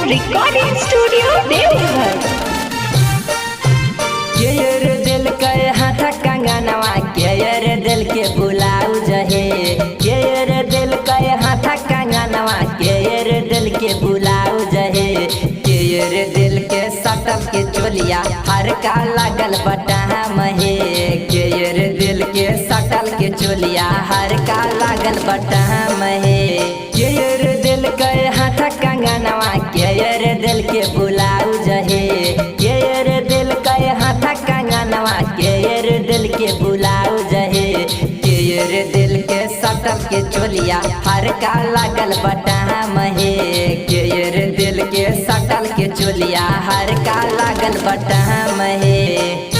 Recording studio Deoghar. के दिल के हाथ कंगनवा के दिल के ब्लाउज है, के दिल के हाथ कंगनवा के दिल के ब्लाउज है, के दिल के सटल के चोलिया हर का लागल बटाम है, के दिल के सटल के चोलिया हर का लागल बटाम है, के दिल के हाथ कंगनवा के दिल के ब्लाउज है, के दिल के हाथ कंगनवा के दिल के ब्लाउज है, के दिल के सटल के चोलिया हर का लागल बटाम है, के दिल के सटल के चोलिया हर का लागल बटाम है।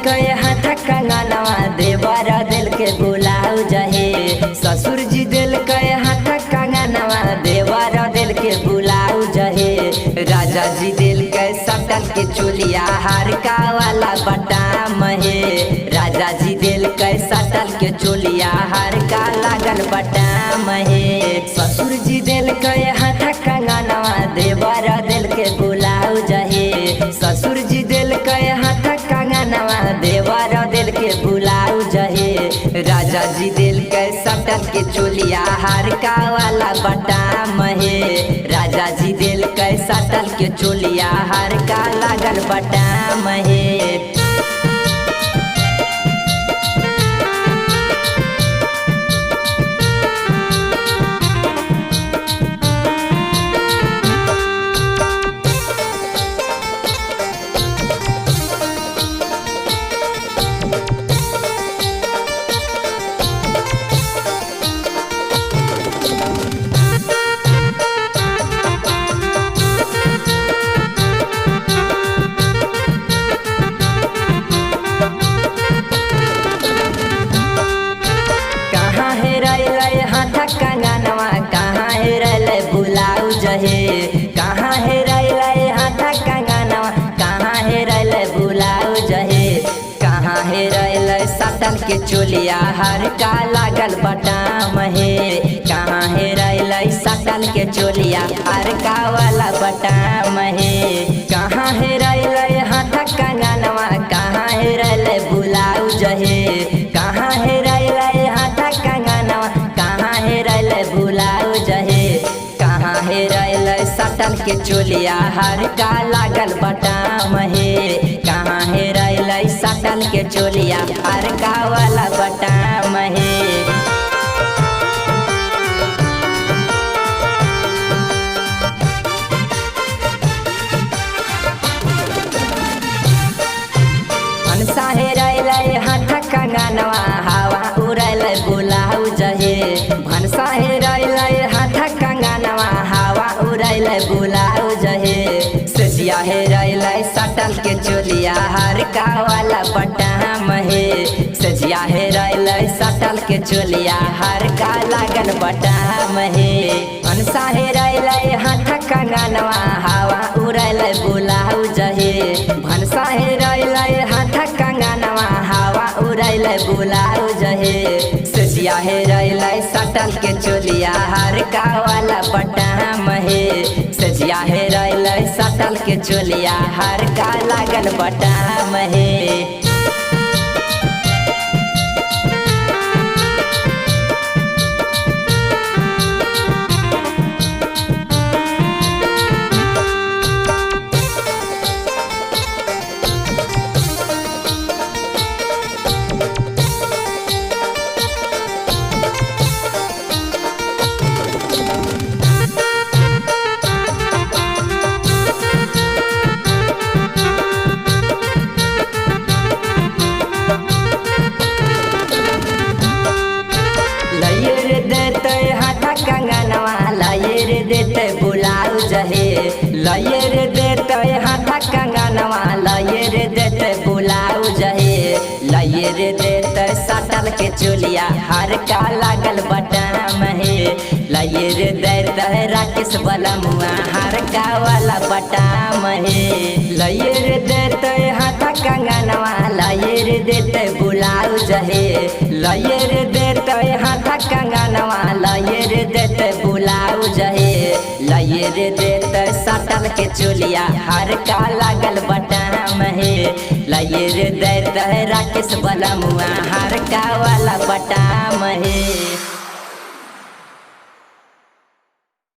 के हाथ कंगनवा देवर दिल के ब्लाउज है, ससुर जी दिल के हाथ कंगनवा देवर दिल के ब्लाउज है, राजा जी दिल के सटल के चोलिया हर का वाला बटाम है, राजा जी दिल के सटल के चोलिया हर का लागल बटाम है, ससुर जी दिल के हाथ कंगनवा देवर दिल के ब्लाउज है, ससुर जी दिल के हाथ कंगनवा देवर दिल के ब्लाउज है, राजा जी दिल के सटल के चोलिया हर का वाला बटाम है, राजा जी दिल के सटल के चोलिया हर का लागल बटाम है। कंगनवा कहाँ हेरल ब्लाउज है, कहाँ हेरल हाथ कंगनवा कहाँ हेरल ब्लाउज है, कहाँ हेरल सटल के चोलिया हर का लागल बटाम है, कहाँ हेरल सटल के चोलिया हर का वाला बटाम है, कहाँ हेरल हाथ कंगनवा कहाँ हेरल ब्लाउज है, कहाँ हेरल हाथ कंगनवा कहाँ हेरल ब्लाउज है, कहाँ हेरल सटल के चोलिया हर का लागल बटाम है, कहाँ हेरल सटल के चोलिया हर का वाला बटाम है। भनसा हेरल हाथ कंगनवा हवा उड़ल ब्लाउज है, भनसा हेरल हाथ कंगनवा हवा उड़ल ब्लाउज है, सजिया हेरल सटल के चोलिया हर का वाला बटाम है, सजिया हेरल सटल के चोलिया हर का लागल बटाम है, भनसा हेरल हाथ कंगनवा हवा उड़ल ब्लाउज है, भनसा हेरल हाथ कंगनवा हवा उड़ल ब्लाउज है, सजिया हेरल सटल के चोलिया हर का वाला बटाम है, सजिया हेरल सटल के चोलिया हर का लागल बटाम है। हे लये रे देते हाथा कंगनवा लये रे देते ब्लाउज हे लये रे देते सटल के चोलिया हर का लागल बटाम हे लये रे देते राकेश बलमुआ हर का वाला बटाम हे लये रे देते हाथा कंगनवा लये रे देते ब्लाउज हे लये रे देते हाथा कंगनवा लये रे देते ब्लाउज हे लये रे देते सटल के चोलिया हर का लागल बटाम हे लये रे देते राकेश बलमुआ हर का वाला बटाम हे।